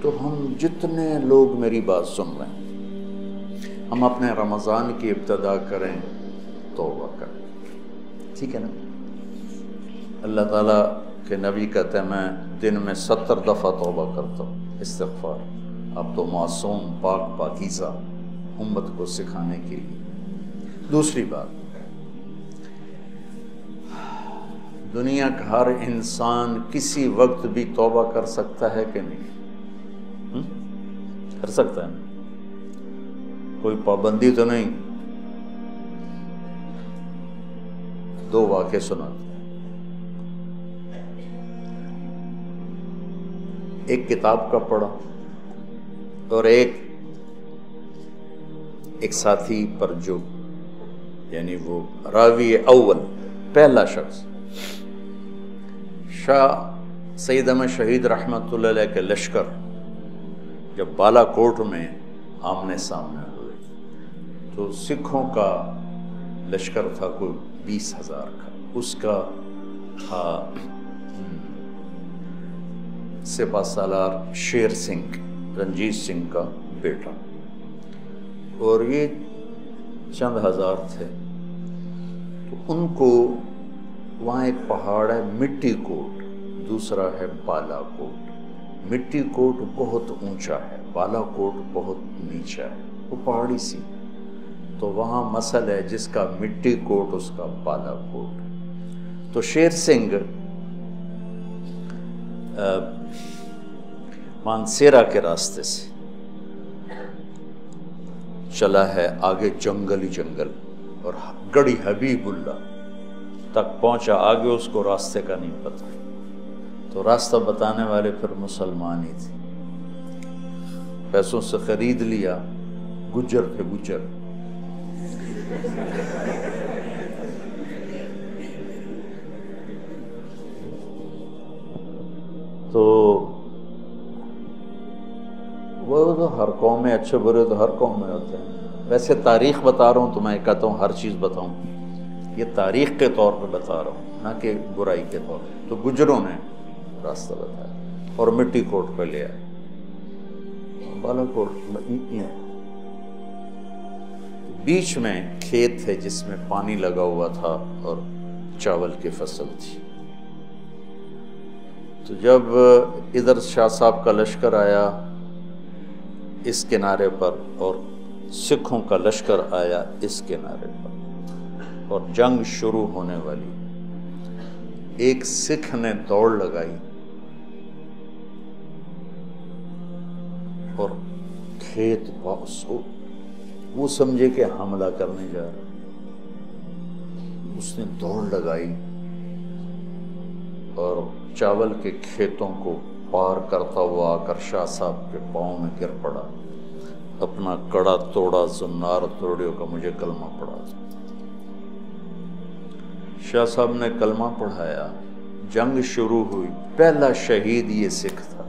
تو ہم جتنے لوگ میری بات سن رہے ہیں، ہم اپنے رمضان کی ابتدا کریں، توبہ کریں، ٹھیک ہے نا؟ اللہ تعالیٰ کے نبی کہتے ہیں میں دن میں 70 دفعہ توبہ کرتا ہوں، استغفار۔ اب تو معصوم، پاک، پاکیزہ امت کو سکھانے کے لیے۔ دوسری بات، دنیا کا ہر انسان کسی وقت بھی توبہ کر سکتا ہے کہ نہیں؟ کر سکتا ہے، کوئی پابندی تو نہیں۔ دو واقعے سنا، ایک کتاب کا پڑھا اور ایک ساتھی پر جو یعنی وہ راوی اول پہلا شخص شاہ سید احمد شہید رحمۃ اللہ علیہ کے لشکر جب بالا کوٹ میں آمنے سامنے ہوئے تو سکھوں کا لشکر تھا کوئی 20,000 کا، اس کا تھا سپہ سالار شیر سنگھ، رنجیت سنگھ کا بیٹا، اور یہ چند ہزار تھے۔ تو ان کو وہاں ایک پہاڑ ہے مٹی کوٹ، دوسرا ہے بالا کوٹ۔ مٹی کوٹ بہت اونچا ہے، بالا کوٹ بہت نیچا ہے، وہ پہاڑی سی، تو وہاں مسل ہے جس کا مٹی کوٹ اس کا بالا کوٹ۔ تو شیر سنگھ مانسیرا کے راستے سے چلا ہے، آگے جنگل ہی جنگل، اور گڑھی حبیب اللہ تک پہنچا، آگے اس کو راستے کا نہیں پتہ، تو راستہ بتانے والے پھر مسلمان ہی تھے، پیسوں سے خرید لیا، گجر تھے گجر۔ تو وہ تو ہر قوم میں اچھے برے تو ہر قوم میں ہوتے ہیں، ویسے تاریخ بتا رہا ہوں تو میں کہتا ہوں ہر چیز بتاؤں، یہ تاریخ کے طور پہ بتا رہا ہوں نہ کہ برائی کے طور پہ۔ تو گجروں نے راستہ بتایا اور مٹی کوٹ پہ لے آئے، بالا کوٹ بیچ میں کھیت ہے جس میں پانی لگا ہوا تھا اور چاول کی فصل تھی۔ تو جب ادھر شاہ صاحب کا لشکر آیا اس کنارے پر اور سکھوں کا لشکر آیا اس کنارے پر اور جنگ شروع ہونے والی، ایک سکھ نے دوڑ لگائی اور کھیت وہ سمجھے کہ حملہ کرنے جا رہا، اس نے دوڑ لگائی اور چاول کے کھیتوں کو پار کرتا ہوا آ کر شاہ صاحب کے پاؤں میں گر پڑا، اپنا کڑا توڑا، زنار توڑیو کا مجھے کلمہ پڑھا۔ شاہ صاحب نے کلمہ پڑھایا، جنگ شروع ہوئی، پہلا شہید یہ سکھ تھا۔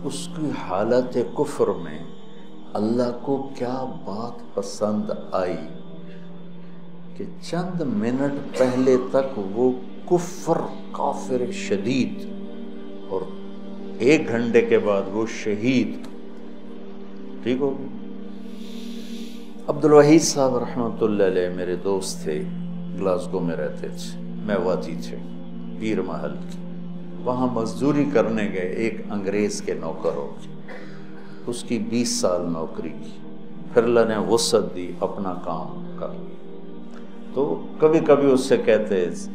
اس کی حالت کفر میں اللہ کو کیا بات پسند آئی کہ چند منٹ پہلے تک وہ کفر کافر شدید، اور 1 گھنٹے کے بعد وہ شہید، ٹھیک ہو گئی۔ عبدالوحید صاحب رحمۃ اللہ علیہ میرے دوست تھے، گلاسگو میں رہتے تھے، میواتی تھے، پیر محل کی، وہاں مزدوری کرنے گئے، ایک انگریز کے نوکر ہو گئے، اس کی 20 سال نوکری کی، پھر اللہ نے وسعت دی، اپنا کام کر لیا۔ تو کبھی کبھی اس سے کہتے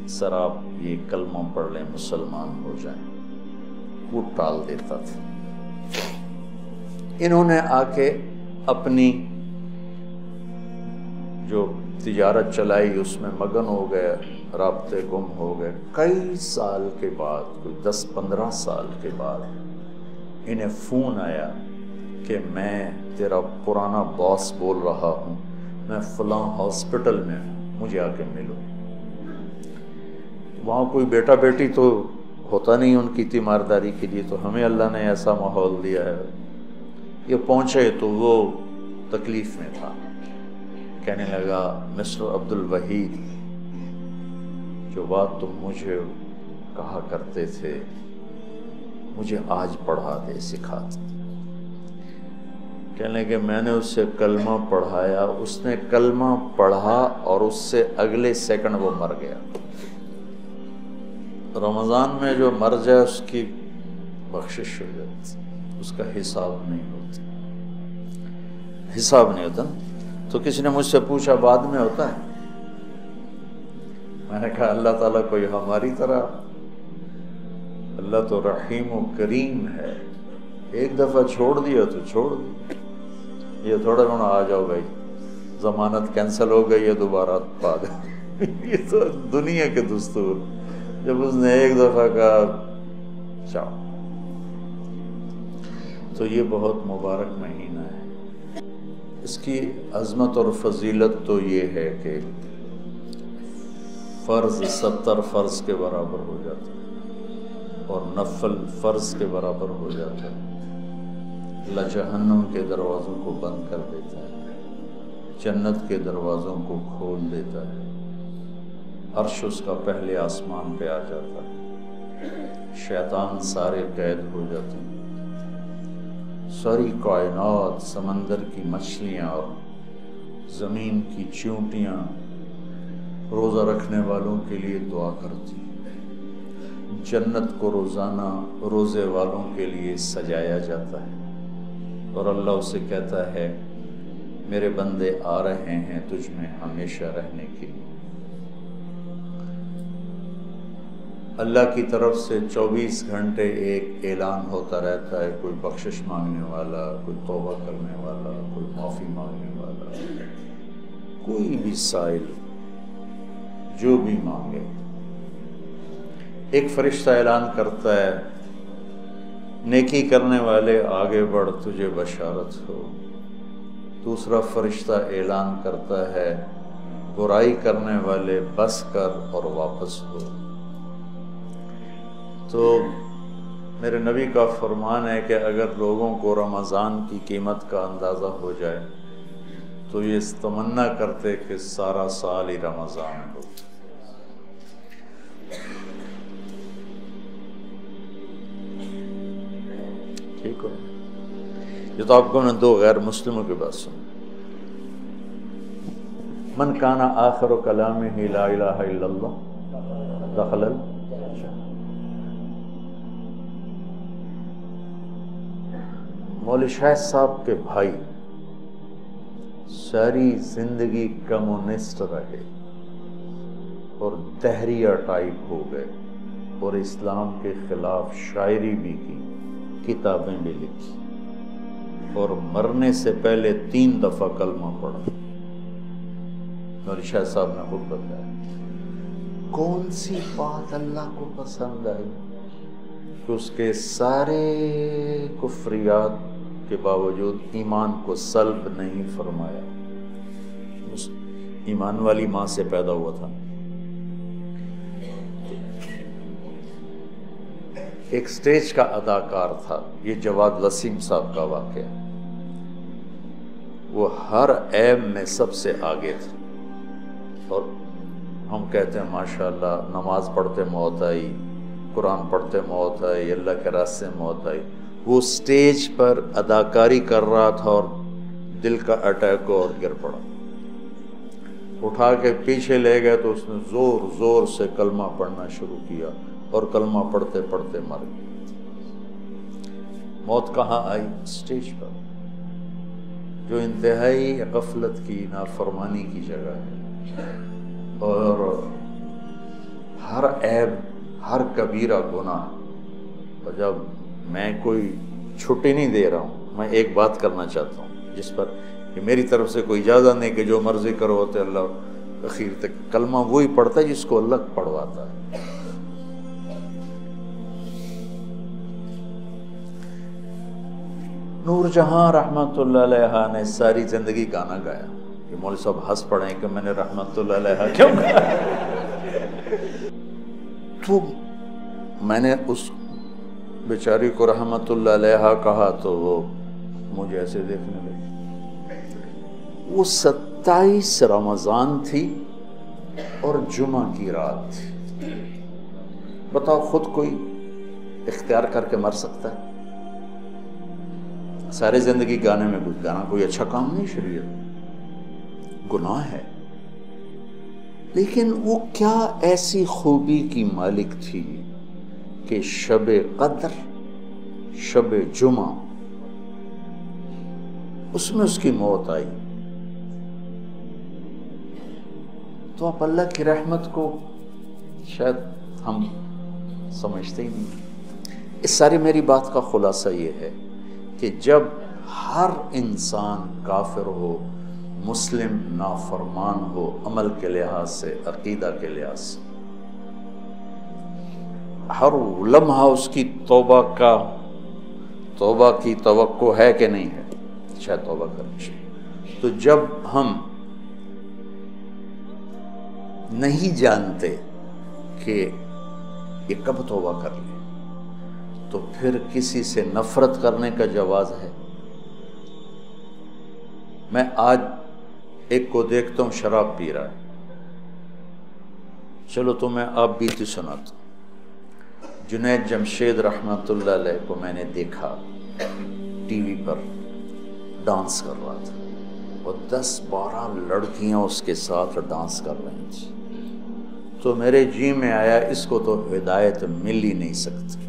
سر آپ یہ کلمہ پڑھ لیں مسلمان ہو جائیں، وہ ٹال دیتا تھا۔ انہوں نے آ کے اپنی جو تجارت چلائی اس میں مگن ہو گئے، رابطے گم ہو گئے۔ کئی سال کے بعد، کوئی 10-15 سال کے بعد انہیں فون آیا کہ میں تیرا پرانا باس بول رہا ہوں، میں فلاں ہاسپٹل میں ہوں، مجھے آ کے ملو۔ وہاں کوئی بیٹا بیٹی تو ہوتا نہیں ان کی تیمارداری کے لیے، تو ہمیں اللہ نے ایسا ماحول دیا ہے۔ یہ پہنچے تو وہ تکلیف میں تھا، کہنے لگا مسٹر عبدالوحید جو بات تم مجھے کہا کرتے تھے مجھے آج پڑھا دے، سکھا دے۔ کہنے کہ میں نے اس سے کلمہ پڑھایا، اس نے کلمہ پڑھا اور اس سے اگلے سیکنڈ وہ مر گیا۔ رمضان میں جو مر جائے اس کی بخشش ہو جاتی، اس کا حساب نہیں ہوتا، حساب نہیں ہوتا۔ تو کسی نے مجھ سے پوچھا بعد میں ہوتا ہے؟ میں نے کہا اللہ تعالیٰ کوئی ہماری طرح، اللہ تو رحیم و کریم ہے، ایک دفعہ چھوڑ دیا تو چھوڑ دیا، یہ تھوڑا ہونا آ جاؤ بھائی ضمانت کینسل ہو گئی ہے دوبارہ پا دے۔ یہ تو دنیا کے دستور، جب اس نے ایک دفعہ کہا چاؤ۔ تو یہ بہت مبارک مہینہ ہے، اس کی عظمت اور فضیلت تو یہ ہے کہ فرض 70 فرض کے برابر ہو جاتا ہے اور نفل فرض کے برابر ہو جاتا ہے۔ اللہ جہنم کے دروازوں کو بند کر دیتا ہے، جنت کے دروازوں کو کھول دیتا ہے، عرش اس کا پہلے آسمان پہ آ جاتا ہے، شیطان سارے قید ہو جاتے ہیں، ساری کائنات، سمندر کی مچھلیاں اور زمین کی چیونٹیاں روزہ رکھنے والوں کے لیے دعا کرتی ہیں، جنت کو روزانہ روزے والوں کے لیے سجایا جاتا ہے، اور اللہ اسے کہتا ہے میرے بندے آ رہے ہیں تجھ میں ہمیشہ رہنے کے لیے۔ اللہ کی طرف سے 24 گھنٹے ایک اعلان ہوتا رہتا ہے، کوئی بخشش مانگنے والا، کوئی توبہ کرنے والا، کوئی معافی مانگنے والا، کوئی بھی سائل جو بھی مانگے، ایک فرشتہ اعلان کرتا ہے نیکی کرنے والے آگے بڑھ تجھے بشارت ہو، دوسرا فرشتہ اعلان کرتا ہے برائی کرنے والے بس کر اور واپس ہو۔ تو میرے نبی کا فرمان ہے کہ اگر لوگوں کو رمضان کی قیمت کا اندازہ ہو جائے تو یہ تمنا کرتے کہ سارا سال ہی رمضان ہو۔ ٹھیک ہو؟ یہ تو آپ کو نے دو غیر مسلموں کی بات سنی۔ من کان آخر کلامہ لا الہ الا اللہ دخل الجنہ۔ مولوی شاہد صاحب کے بھائی ساری زندگی کمیونسٹ رہے اور دہریہ ٹائپ ہو گئے اور اسلام کے خلاف شاعری بھی کی، کتابیں بھی لکھی، اور مرنے سے پہلے 3 دفعہ کلمہ پڑھا۔ مولوی شاہد صاحب نے خود بتایا کون سی بات اللہ کو پسند آئی کہ اس کے سارے کفریات کے باوجود ایمان کو سلب نہیں فرمایا۔ اس ایمان والی ماں سے پیدا ہوا تھا۔ ایک سٹیج کا اداکار تھا، یہ جواد وسیم صاحب کا واقعہ، وہ ہر عیب میں سب سے آگے تھا، اور ہم کہتے ہیں ماشاءاللہ نماز پڑھتے موت آئی، قرآن پڑھتے موت آئی، اللہ کے راستے موت آئی۔ وہ سٹیج پر اداکاری کر رہا تھا اور دل کا اٹیک ہوا اور گر پڑا، اٹھا کے پیچھے لے گئے تو اس نے زور زور سے کلمہ پڑھنا شروع کیا اور کلمہ پڑھتے پڑھتے مر گیا۔ موت کہاں آئی؟ سٹیج پر، جو انتہائی غفلت کی، نافرمانی کی جگہ ہے، اور ہر عیب، ہر کبیرہ گناہ۔ اور جب میں کوئی چھٹی نہیں دے رہا ہوں، میں ایک بات کرنا چاہتا ہوں جس پر کہ میری طرف سے کوئی اجازت نہیں کہ جو مرضی کرو ہوتے، اللہ اخیر تک کلمہ وہی پڑھتا ہے جس کو اللہ پڑھواتا ہے۔ نور جہاں رحمت اللہ علیہ نے ساری زندگی گانا گایا، کہ مولوی صاحب ہنس پڑے کہ میں نے رحمت اللہ علیہ کیوں گایا؟ تو میں نے اس بیچاری کو رحمت اللہ علیہ کہا تو وہ مجھے ایسے دیکھنے لگی۔ وہ 27 رمضان تھی اور جمعہ کی رات تھی، بتاؤ خود کوئی اختیار کر کے مر سکتا ہے؟ ساری زندگی گانے میں گانا کوئی اچھا کام نہیں، شریعت گناہ ہے، لیکن وہ کیا ایسی خوبی کی مالک تھی کہ شب قدر، شب جمعہ، اس میں اس کی موت آئی۔ تو آپ اللہ کی رحمت کو شاید ہم سمجھتے ہی نہیں۔ اس ساری میری بات کا خلاصہ یہ ہے کہ جب ہر انسان کافر ہو، مسلم نافرمان ہو، عمل کے لحاظ سے، عقیدہ کے لحاظ سے، ہر لمحہ اس کی توبہ کی توقع ہے کہ نہیں ہے؟ شاید توبہ کرنی چاہیے۔ تو جب ہم نہیں جانتے کہ یہ کب توبہ کر لیں، تو پھر کسی سے نفرت کرنے کا جواز ہے؟ میں آج ایک کو دیکھتا ہوں شراب پی رہا ہے، چلو تو میں آپ بیتی سناتا ہوں۔ جنید جمشید رحمۃ اللہ علیہ کو میں نے دیکھا ٹی وی پر ڈانس کر رہا تھا، اور 10-12 لڑکیاں اس کے ساتھ ڈانس کر رہی تھیں، تو میرے جی میں آیا اس کو تو ہدایت مل ہی نہیں سکتی۔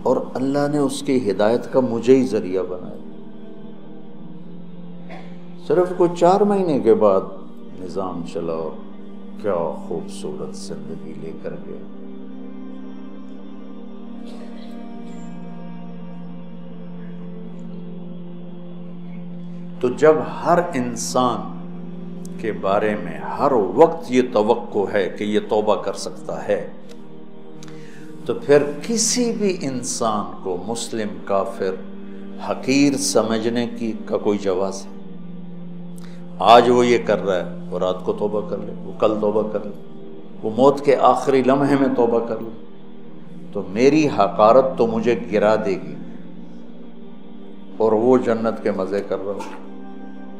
اور اللہ نے اس کی ہدایت کا مجھے ہی ذریعہ بنایا۔ صرف کوئی 4 مہینے کے بعد نظام چلا اور کیا خوبصورت زندگی لے کر گیا۔ تو جب ہر انسان کے بارے میں ہر وقت یہ توقع ہے کہ یہ توبہ کر سکتا ہے، تو پھر کسی بھی انسان کو مسلم، کافر، حقیر سمجھنے کا کوئی جواز ہے؟ آج وہ یہ کر رہا ہے اور رات کو توبہ کر لے، وہ کل توبہ کر لے، وہ موت کے آخری لمحے میں توبہ کر لے، تو میری حقارت تو مجھے گرا دے گی اور وہ جنت کے مزے کر رہا ہو۔